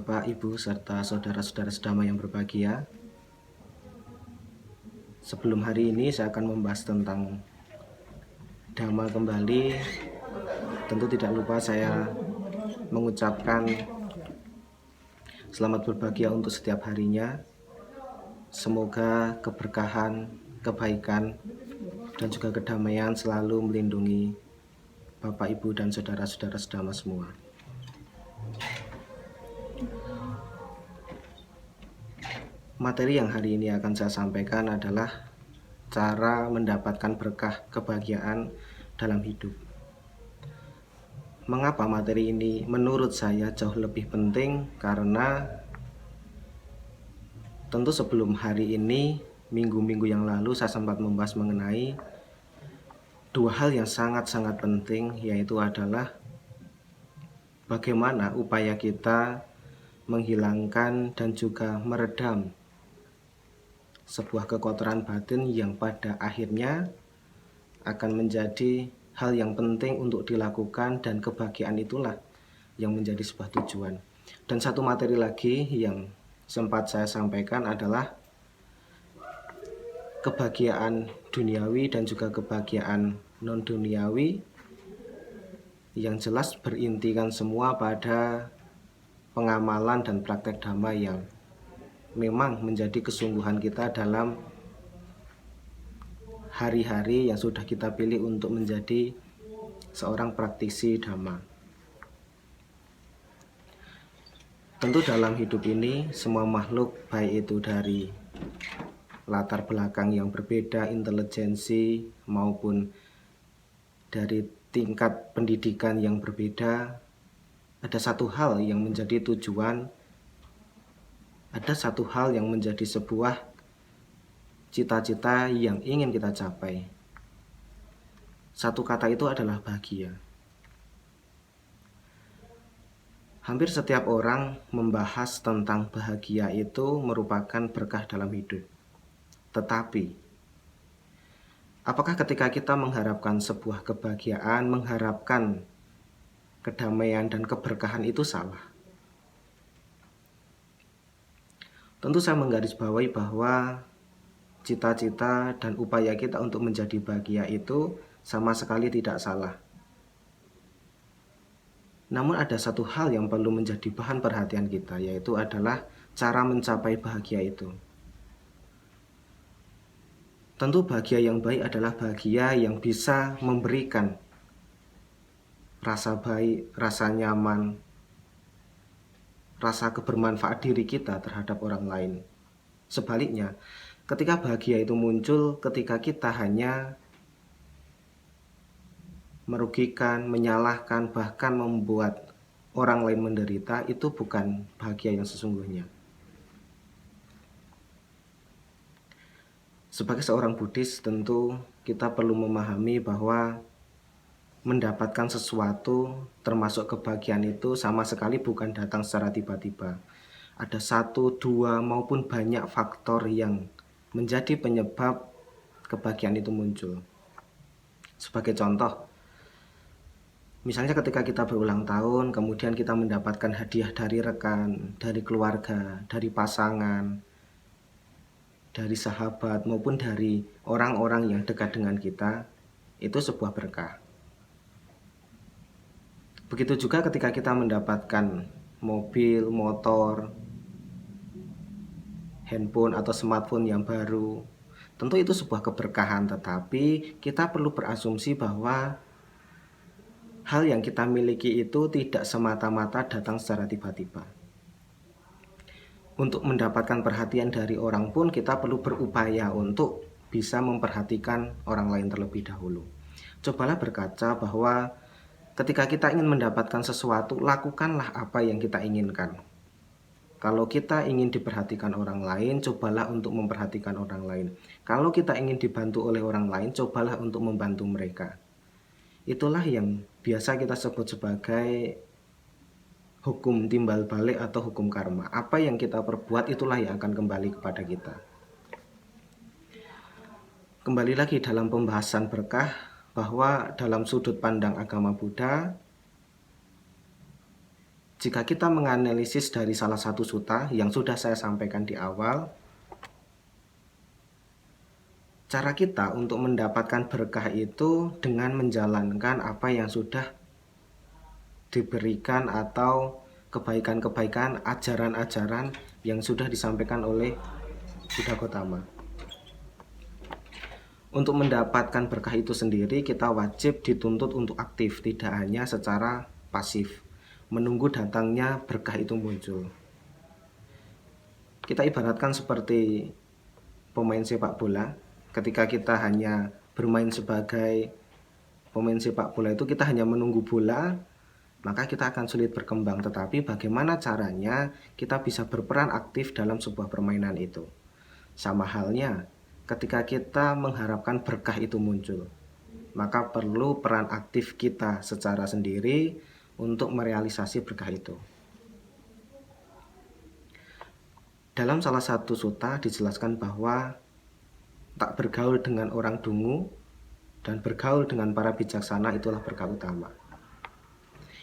Bapak, Ibu, serta saudara-saudara sedama yang berbahagia. Sebelum hari ini saya akan membahas tentang Dhamma kembali. Tentu tidak lupa saya mengucapkan selamat berbahagia untuk setiap harinya. Semoga keberkahan, kebaikan, dan juga kedamaian selalu melindungi Bapak, Ibu, dan saudara-saudara sedama semua. Materi yang hari ini akan saya sampaikan adalah cara mendapatkan berkah kebahagiaan dalam hidup. Mengapa materi ini menurut saya jauh lebih penting? Karena tentu sebelum hari ini, minggu-minggu yang lalu saya sempat membahas mengenai dua hal yang sangat-sangat penting, yaitu adalah bagaimana upaya kita menghilangkan dan juga meredam sebuah kekotoran batin yang pada akhirnya akan menjadi hal yang penting untuk dilakukan, dan kebahagiaan itulah yang menjadi sebuah tujuan. Dan satu materi lagi yang sempat saya sampaikan adalah kebahagiaan duniawi dan juga kebahagiaan non duniawi, yang jelas berintikan semua pada pengamalan dan praktek dhamma yang memang menjadi kesungguhan kita dalam hari-hari yang sudah kita pilih untuk menjadi seorang praktisi dhamma. Tentu dalam hidup ini semua makhluk, baik itu dari latar belakang yang berbeda, intelijensi, maupun dari tingkat pendidikan yang berbeda, ada satu hal yang menjadi tujuan, ada satu hal yang menjadi sebuah cita-cita yang ingin kita capai. Satu kata itu adalah bahagia. Hampir setiap orang membahas tentang bahagia itu merupakan berkah dalam hidup. Tetapi, apakah ketika kita mengharapkan sebuah kebahagiaan, mengharapkan kedamaian dan keberkahan itu salah? Tentu saya menggarisbawahi bahwa cita-cita dan upaya kita untuk menjadi bahagia itu sama sekali tidak salah. Namun ada satu hal yang perlu menjadi bahan perhatian kita, yaitu adalah cara mencapai bahagia itu. Tentu bahagia yang baik adalah bahagia yang bisa memberikan rasa baik, rasa nyaman, rasa kebermanfaat diri kita terhadap orang lain. Sebaliknya, ketika bahagia itu muncul ketika kita hanya merugikan, menyalahkan, bahkan membuat orang lain menderita, itu bukan bahagia yang sesungguhnya. Sebagai seorang Buddhis, tentu kita perlu memahami bahwa mendapatkan sesuatu, termasuk kebahagiaan itu, sama sekali bukan datang secara tiba-tiba. Ada satu, dua, maupun banyak faktor yang menjadi penyebab kebahagiaan itu muncul. Sebagai contoh, misalnya ketika kita berulang tahun, kemudian kita mendapatkan hadiah dari rekan, dari keluarga, dari pasangan, dari sahabat, maupun dari orang-orang yang dekat dengan kita, itu sebuah berkah. Begitu juga ketika kita mendapatkan mobil, motor, handphone atau smartphone yang baru, tentu itu sebuah keberkahan, tetapi kita perlu berasumsi bahwa hal yang kita miliki itu tidak semata-mata datang secara tiba-tiba. Untuk mendapatkan perhatian dari orang pun kita perlu berupaya untuk bisa memperhatikan orang lain terlebih dahulu. Cobalah berkaca bahwa ketika kita ingin mendapatkan sesuatu, lakukanlah apa yang kita inginkan. Kalau kita ingin diperhatikan orang lain, cobalah untuk memperhatikan orang lain. Kalau kita ingin dibantu oleh orang lain, cobalah untuk membantu mereka. Itulah yang biasa kita sebut sebagai hukum timbal balik atau hukum karma. Apa yang kita perbuat, itulah yang akan kembali kepada kita. Kembali lagi dalam pembahasan berkah, bahwa dalam sudut pandang agama Buddha, Jika kita menganalisis dari salah satu sutta yang sudah saya sampaikan di awal, cara kita untuk mendapatkan berkah itu dengan menjalankan apa yang sudah diberikan atau kebaikan-kebaikan, ajaran-ajaran yang sudah disampaikan oleh Buddha Gautama. Untuk mendapatkan berkah itu sendiri, kita wajib dituntut untuk aktif, tidak hanya secara pasif, menunggu datangnya berkah itu muncul. Kita ibaratkan seperti pemain sepak bola. Ketika kita hanya bermain sebagai pemain sepak bola itu, kita hanya menunggu bola, maka kita akan sulit berkembang. Tetapi bagaimana caranya kita bisa berperan aktif dalam sebuah permainan itu? Sama halnya ketika kita mengharapkan berkah itu muncul, maka perlu peran aktif kita secara sendiri untuk merealisasi berkah itu. Dalam salah satu sutta dijelaskan bahwa tak bergaul dengan orang dungu dan bergaul dengan para bijaksana itulah berkah utama.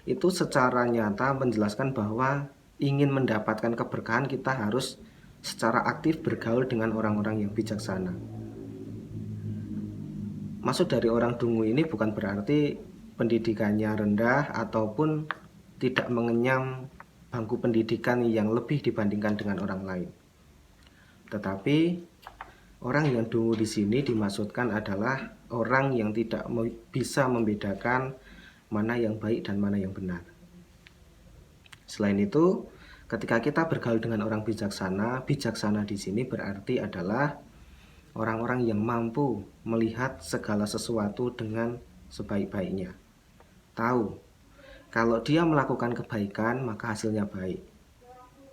Itu secara nyata menjelaskan bahwa ingin mendapatkan keberkahan kita harus secara aktif bergaul dengan orang-orang yang bijaksana. Maksud dari orang dungu ini bukan berarti pendidikannya rendah ataupun tidak mengenyam bangku pendidikan yang lebih dibandingkan dengan orang lain. Tetapi orang yang dungu di sini dimaksudkan adalah orang yang tidak bisa membedakan mana yang baik dan mana yang benar. Selain itu, ketika kita bergaul dengan orang bijaksana, bijaksana di sini berarti adalah orang-orang yang mampu melihat segala sesuatu dengan sebaik-baiknya. Tahu, kalau dia melakukan kebaikan, maka hasilnya baik.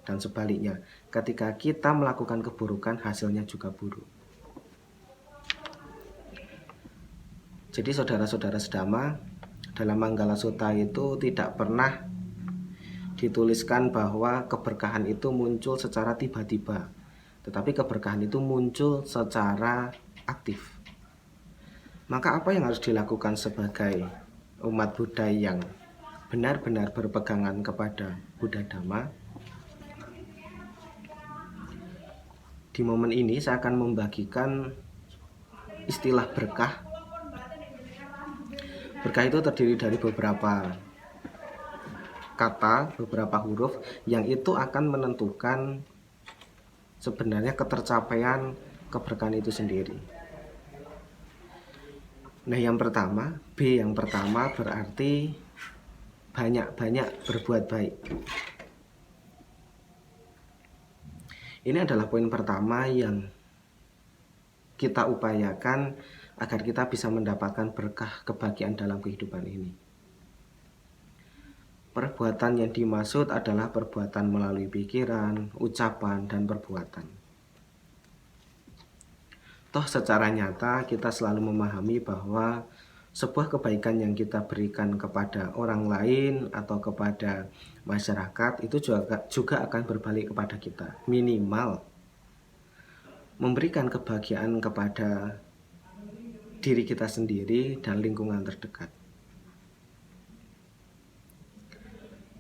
Dan sebaliknya, ketika kita melakukan keburukan, hasilnya juga buruk. Jadi saudara-saudara sedama, dalam Manggala Sutta itu tidak pernah dituliskan bahwa keberkahan itu muncul secara tiba-tiba, tetapi keberkahan itu muncul secara aktif. Maka apa yang harus dilakukan sebagai umat Buddha yang benar-benar berpegangan kepada Buddha Dhamma? Di momen ini saya akan membagikan istilah berkah. Berkah itu terdiri dari beberapa kata, beberapa huruf yang itu akan menentukan sebenarnya ketercapaian keberkahan itu sendiri. Nah, yang pertama, B yang pertama berarti banyak-banyak berbuat baik. Ini adalah poin pertama yang kita upayakan agar kita bisa mendapatkan berkah kebahagiaan dalam kehidupan ini. Perbuatan yang dimaksud adalah perbuatan melalui pikiran, ucapan, dan perbuatan. Toh secara nyata kita selalu memahami bahwa sebuah kebaikan yang kita berikan kepada orang lain atau kepada masyarakat itu juga akan berbalik kepada kita. Minimal memberikan kebahagiaan kepada diri kita sendiri dan lingkungan terdekat.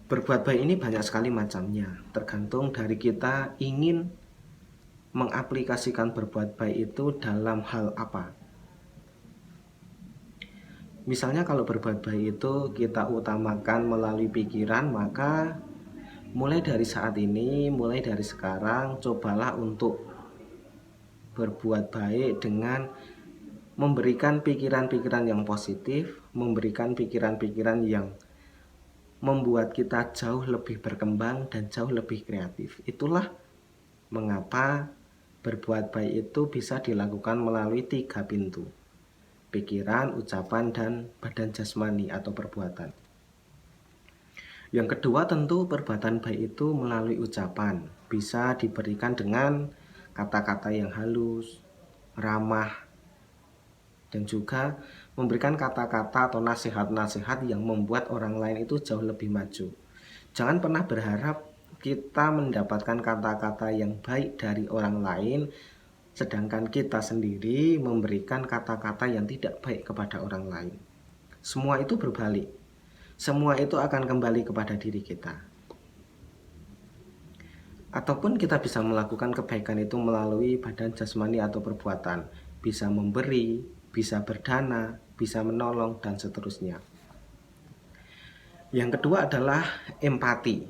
Berbuat baik ini banyak sekali macamnya, tergantung dari kita ingin mengaplikasikan berbuat baik itu dalam hal apa. Misalnya kalau berbuat baik itu kita utamakan melalui pikiran, maka mulai dari saat ini, mulai dari sekarang, cobalah untuk berbuat baik dengan memberikan pikiran-pikiran yang positif, memberikan pikiran-pikiran yang membuat kita jauh lebih berkembang dan jauh lebih kreatif. Itulah mengapa berbuat baik itu bisa dilakukan melalui 3 pintu: pikiran, ucapan, dan badan jasmani atau perbuatan. Yang kedua, tentu perbuatan baik itu melalui ucapan. Bisa diberikan dengan kata-kata yang halus, ramah, dan juga memberikan kata-kata atau nasihat-nasihat yang membuat orang lain itu jauh lebih maju. Jangan pernah berharap kita mendapatkan kata-kata yang baik dari orang lain, sedangkan kita sendiri memberikan kata-kata yang tidak baik kepada orang lain. Semua itu berbalik. Semua itu akan kembali kepada diri kita. Ataupun kita bisa melakukan kebaikan itu melalui badan jasmani atau perbuatan, bisa memberi, bisa berdana, bisa menolong, dan seterusnya. Yang kedua adalah empati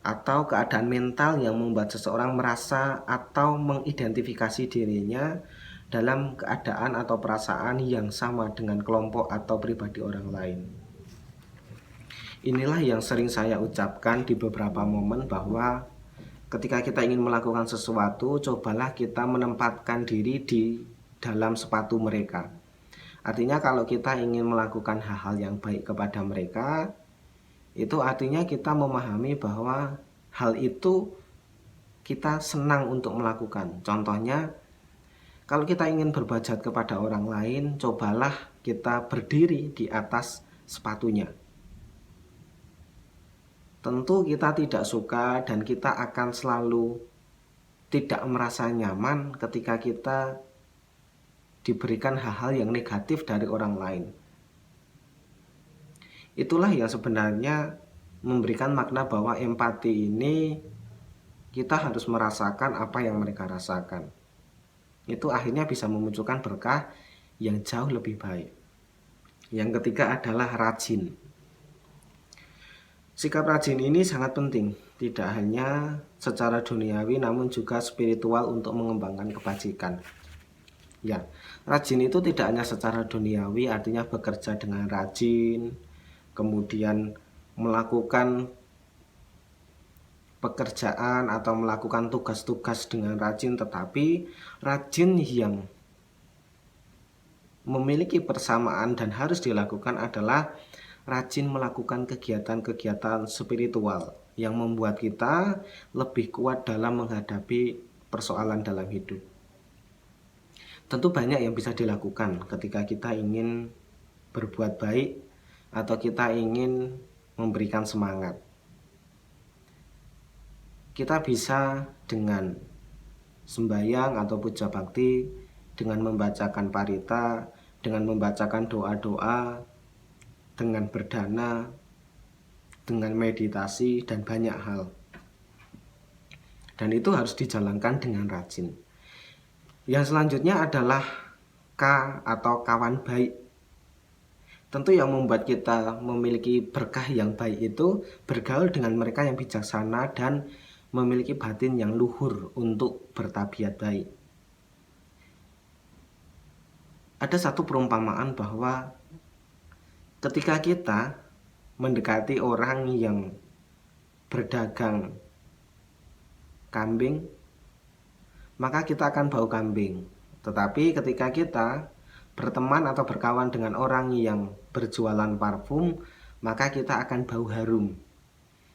atau keadaan mental yang membuat seseorang merasa atau mengidentifikasi dirinya dalam keadaan atau perasaan yang sama dengan kelompok atau pribadi orang lain. Inilah yang sering saya ucapkan di beberapa momen, bahwa ketika kita ingin melakukan sesuatu, cobalah kita menempatkan diri di dalam sepatu mereka. Artinya kalau kita ingin melakukan hal-hal yang baik kepada mereka, itu artinya kita memahami bahwa hal itu kita senang untuk melakukan. Contohnya, kalau kita ingin berbuat jahat kepada orang lain, cobalah kita berdiri di atas sepatunya. Tentu kita tidak suka dan kita akan selalu tidak merasa nyaman ketika kita diberikan hal-hal yang negatif dari orang lain. Itulah yang sebenarnya memberikan makna bahwa empati ini kita harus merasakan apa yang mereka rasakan. Itu akhirnya bisa memunculkan berkah yang jauh lebih baik. Yang ketiga adalah rajin. Sikap rajin ini sangat penting, tidak hanya secara duniawi namun juga spiritual untuk mengembangkan kebajikan. Ya, rajin itu tidak hanya secara duniawi, artinya bekerja dengan rajin, kemudian melakukan pekerjaan atau melakukan tugas-tugas dengan rajin, tetapi rajin yang memiliki persamaan dan harus dilakukan adalah rajin melakukan kegiatan-kegiatan spiritual yang membuat kita lebih kuat dalam menghadapi persoalan dalam hidup. Tentu banyak yang bisa dilakukan ketika kita ingin berbuat baik atau kita ingin memberikan semangat. Kita bisa dengan sembahyang atau puja bakti, dengan membacakan parita, dengan membacakan doa-doa, dengan berdana, dengan meditasi, dan banyak hal. Dan itu harus dijalankan dengan rajin. Yang selanjutnya adalah K atau kawan baik. Tentu yang membuat kita memiliki berkah yang baik itu bergaul dengan mereka yang bijaksana dan memiliki batin yang luhur untuk bertabiat baik. Ada satu perumpamaan bahwa ketika kita mendekati orang yang berdagang kambing, maka kita akan bau kambing. Tetapi ketika kita berteman atau berkawan dengan orang yang berjualan parfum, maka kita akan bau harum.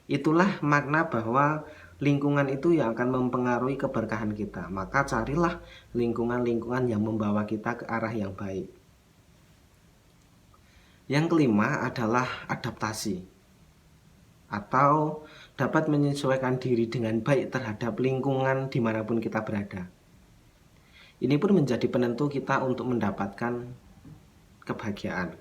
Itulah makna bahwa lingkungan itu yang akan mempengaruhi keberkahan kita. Maka carilah lingkungan-lingkungan yang membawa kita ke arah yang baik. Yang kelima adalah adaptasi, atau dapat menyesuaikan diri dengan baik terhadap lingkungan dimanapun kita berada. Ini pun menjadi penentu kita untuk mendapatkan kebahagiaan.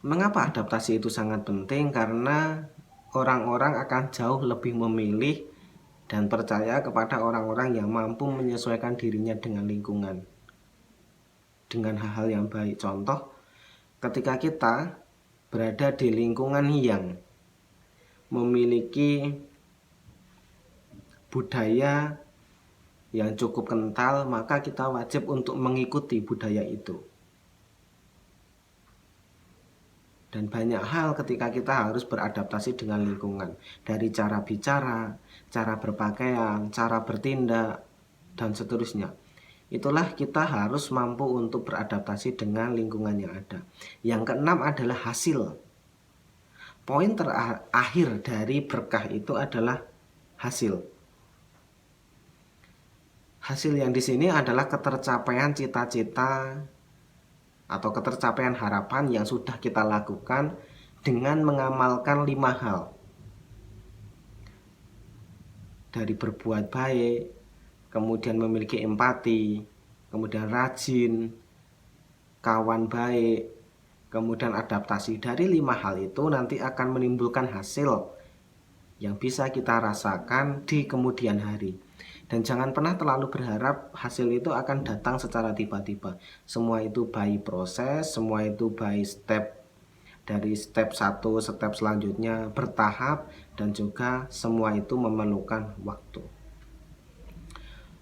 Mengapa adaptasi itu sangat penting? Karena orang-orang akan jauh lebih memilih dan percaya kepada orang-orang yang mampu menyesuaikan dirinya dengan lingkungan, dengan hal-hal yang baik. Contoh, ketika kita berada di lingkungan yang memiliki budaya yang cukup kental, maka kita wajib untuk mengikuti budaya itu. Dan banyak hal ketika kita harus beradaptasi dengan lingkungan, dari cara bicara, cara berpakaian, cara bertindak, dan seterusnya. Itulah kita harus mampu untuk beradaptasi dengan lingkungan yang ada. Yang keenam adalah hasil. Poin terakhir dari berkah itu adalah hasil. Hasil yang di sini adalah ketercapaian cita-cita atau ketercapaian harapan yang sudah kita lakukan dengan mengamalkan 5 hal. Dari berbuat baik, kemudian memiliki empati, kemudian rajin, kawan baik, kemudian adaptasi. Dari 5 hal itu nanti akan menimbulkan hasil yang bisa kita rasakan di kemudian hari. Dan jangan pernah terlalu berharap hasil itu akan datang secara tiba-tiba. Semua itu by proses, semua itu by step. Dari step 1, step selanjutnya bertahap, dan juga semua itu memerlukan waktu.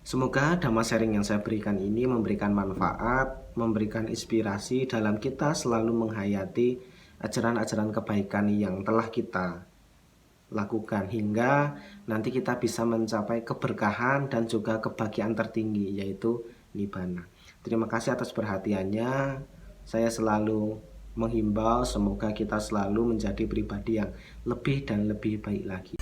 Semoga Dhamma sharing yang saya berikan ini memberikan manfaat, memberikan inspirasi dalam kita selalu menghayati ajaran-ajaran kebaikan yang telah kita lakukan, hingga nanti kita bisa mencapai keberkahan dan juga kebahagiaan tertinggi, yaitu nibbana. Terima kasih atas perhatiannya. Saya selalu menghimbau semoga kita selalu menjadi pribadi yang lebih dan lebih baik lagi.